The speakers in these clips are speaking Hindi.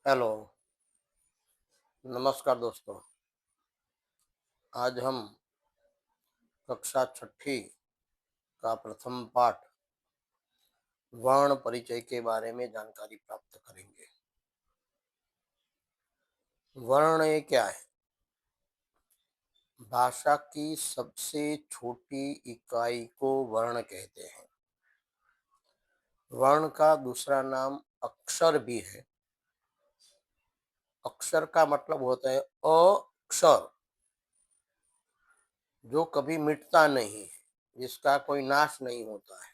हेलो, नमस्कार दोस्तों। आज हम कक्षा छठी का प्रथम पाठ वर्ण परिचय के बारे में जानकारी प्राप्त करेंगे। वर्ण ये क्या है? भाषा की सबसे छोटी इकाई को वर्ण कहते हैं। वर्ण का दूसरा नाम अक्षर भी है। अक्षर का मतलब होता है अक्षर, जो कभी मिटता नहीं है, जिसका कोई नाश नहीं होता है,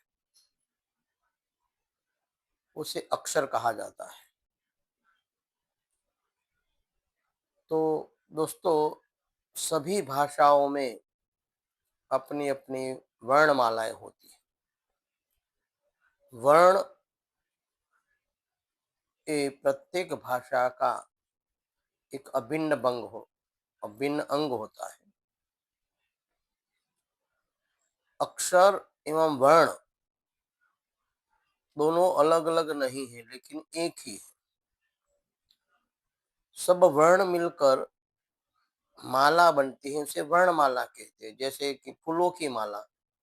उसे अक्षर कहा जाता है। तो दोस्तों, सभी भाषाओं में अपनी अपनी वर्णमालाएं होती हैं। वर्ण ये प्रत्येक भाषा का एक अभिन्न अंग होता है। अक्षर एवं वर्ण दोनों अलग अलग नहीं है, लेकिन एक ही है। सब वर्ण मिलकर माला बनती है, उसे वर्णमाला कहते हैं। जैसे कि फूलों की माला,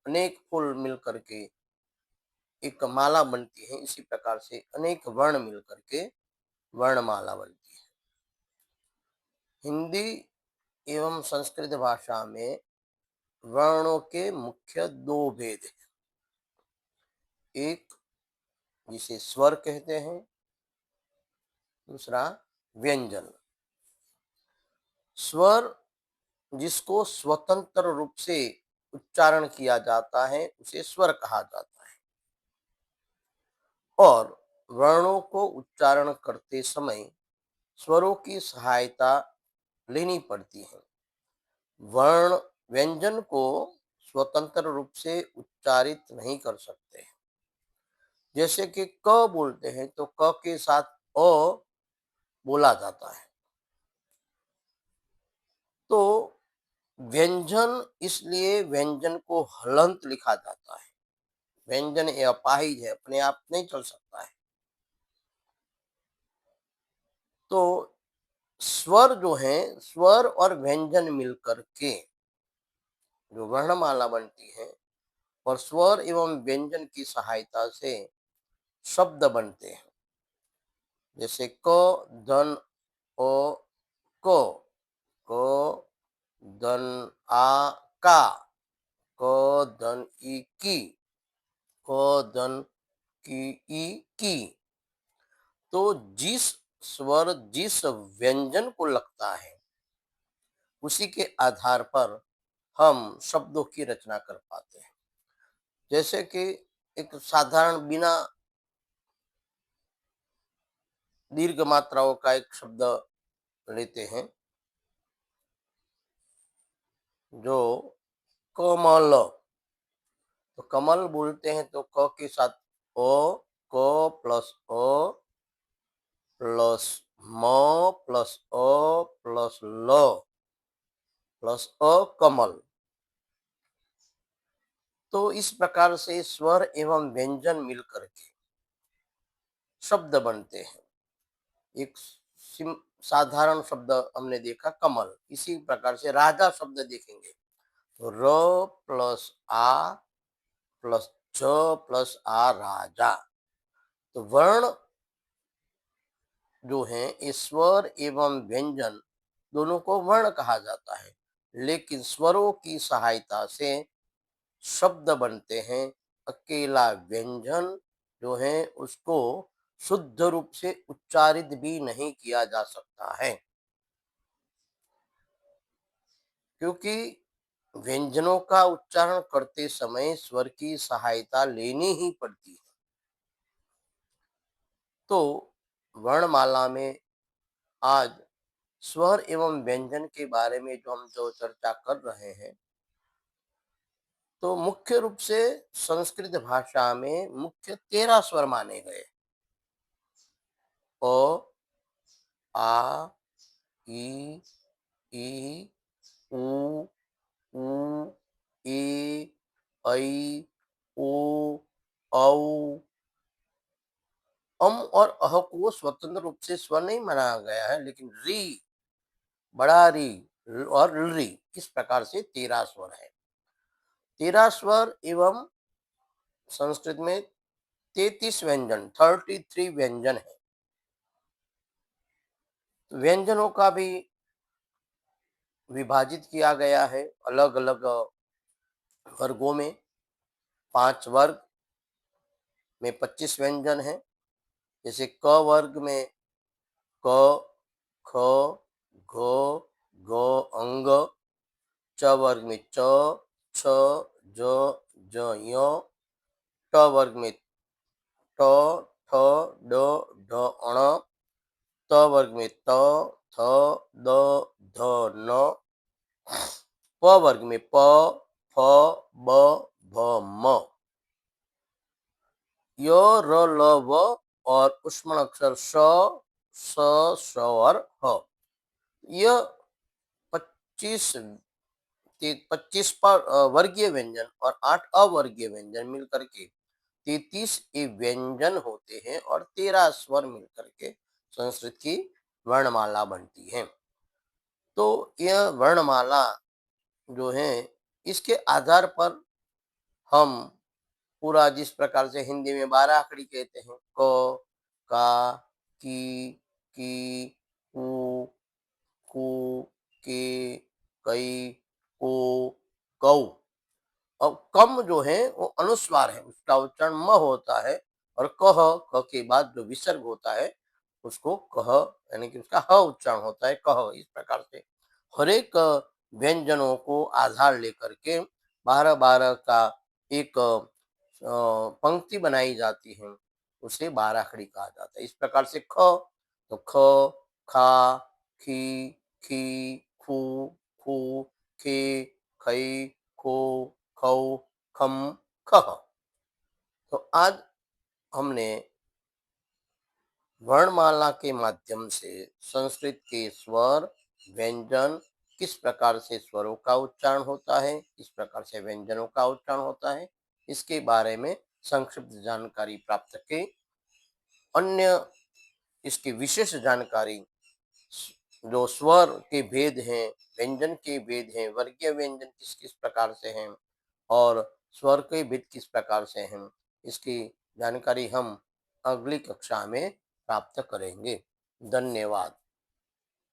अनेक फूल मिलकर के एक माला बनती है, इसी प्रकार से अनेक वर्ण मिलकर के वर्णमाला बनती है। हिंदी एवं संस्कृत भाषा में वर्णों के मुख्य दो भेद हैं। एक जिसे स्वर कहते हैं, दूसरा व्यंजन। स्वर जिसको स्वतंत्र रूप से उच्चारण किया जाता है, उसे स्वर कहा जाता है। और वर्णों को उच्चारण करते समय स्वरों की सहायता लेनी पड़ती है। वर्ण व्यंजन को स्वतंत्र रूप से उच्चारित नहीं कर सकते। जैसे कि क बोलते हैं तो क के साथ अ बोला जाता है। तो व्यंजन, इसलिए व्यंजन को हलंत लिखा जाता है। व्यंजन ये अपाहिज है, अपने आप नहीं चल सकता है। तो स्वर जो है, स्वर और व्यंजन मिलकर के जो वर्णमाला बनती है, और स्वर एवं व्यंजन की सहायता से शब्द बनते हैं। जैसे क धन ओ को, क धन आ का, क धन ई की, क धन की ई की। तो जिस स्वर जिस व्यंजन को लगता है, उसी के आधार पर हम शब्दों की रचना कर पाते हैं। जैसे कि एक साधारण बिना दीर्घ मात्राओं का एक शब्द लेते हैं, जो कमल। तो कमल बोलते हैं तो क के साथ ओ, क प्लस ओ प्लस म प्लस अ प्लस ल प्लस अ कमल। तो इस प्रकार से स्वर एवं व्यंजन मिलकर के शब्द बनते हैं। एक साधारण शब्द हमने देखा कमल, इसी प्रकार से राजा शब्द देखेंगे तो र प्लस आ प्लस च प्लस आ राजा। तो वर्ण जो है, स्वर एवं व्यंजन दोनों को वर्ण कहा जाता है, लेकिन स्वरों की सहायता से शब्द बनते हैं। अकेला व्यंजन जो है, उसको शुद्ध रूप से उच्चारित भी नहीं किया जा सकता है, क्योंकि व्यंजनों का उच्चारण करते समय स्वर की सहायता लेनी ही पड़ती है। तो वर्णमाला में आज स्वर एवं व्यंजन के बारे में जो चर्चा कर रहे हैं, तो मुख्य रूप से संस्कृत भाषा में मुख्य 13 स्वर माने गए। अ, आ, ई, ई, उ, ऊ, ए, ऐ, ओ, औ, और अह को स्वतंत्र रूप से स्वर नहीं माना गया है, लेकिन री, बड़ा री और री, इस प्रकार से 13 स्वर है। 13 स्वर एवं संस्कृत में 33 व्यंजन, 33 व्यंजन है। व्यंजनों का भी विभाजित किया गया है अलग अलग वर्गों में। 5 वर्ग में 25 व्यंजन है। जैसे क वर्ग में क, ख, घ, घ, अंग। च वर्ग में च, छ, ज, य। ट वर्ग में ट, ठ, ड, ढ, अण। त वर्ग में त, थ, द, ध, न। प वर्ग में प, फ, ब, भ, म। य, र, ल, व और उष्मण अक्षर श, स, श और ह। यह 25 25 पर वर्गीय व्यंजन और 8 अवर्गीय व्यंजन मिलकर के 33 ये व्यंजन होते हैं और 13 स्वर मिलकर के संस्कृत की वर्णमाला बनती है। तो यह वर्णमाला जो है, इसके आधार पर हम पूरा, जिस प्रकार से हिंदी में 12 आखड़ी कहते हैं, क, का, की, कु, के, कई, को, कौ। अब कम जो है वो अनुस्वार है, उसका उच्चारण म होता है, और कह, क के बाद जो विसर्ग होता है उसको कह, यानी कि उसका ह उच्चारण होता है, कह। इस प्रकार से हर एक व्यंजनों को आधार लेकर के 12-12 का एक पंक्ति बनाई जाती है, उसे 12 खड़ी कहा जाता है। इस प्रकार से ख, तो ख, खा, खी, खू, खू, खे, खई, खो, खौ, खम, खह। तो आज हमने वर्णमाला के माध्यम से संस्कृत के स्वर, व्यंजन, किस प्रकार से स्वरों का उच्चारण होता है, किस प्रकार से व्यंजनों का उच्चारण होता है, इसके बारे में संक्षिप्त जानकारी प्राप्त की। अन्य इसकी विशेष जानकारी, जो स्वर के भेद हैं, व्यंजन के भेद हैं, वर्गीय व्यंजन किस किस प्रकार से हैं और स्वर के भेद किस प्रकार से हैं, इसकी जानकारी हम अगली कक्षा में प्राप्त करेंगे। धन्यवाद।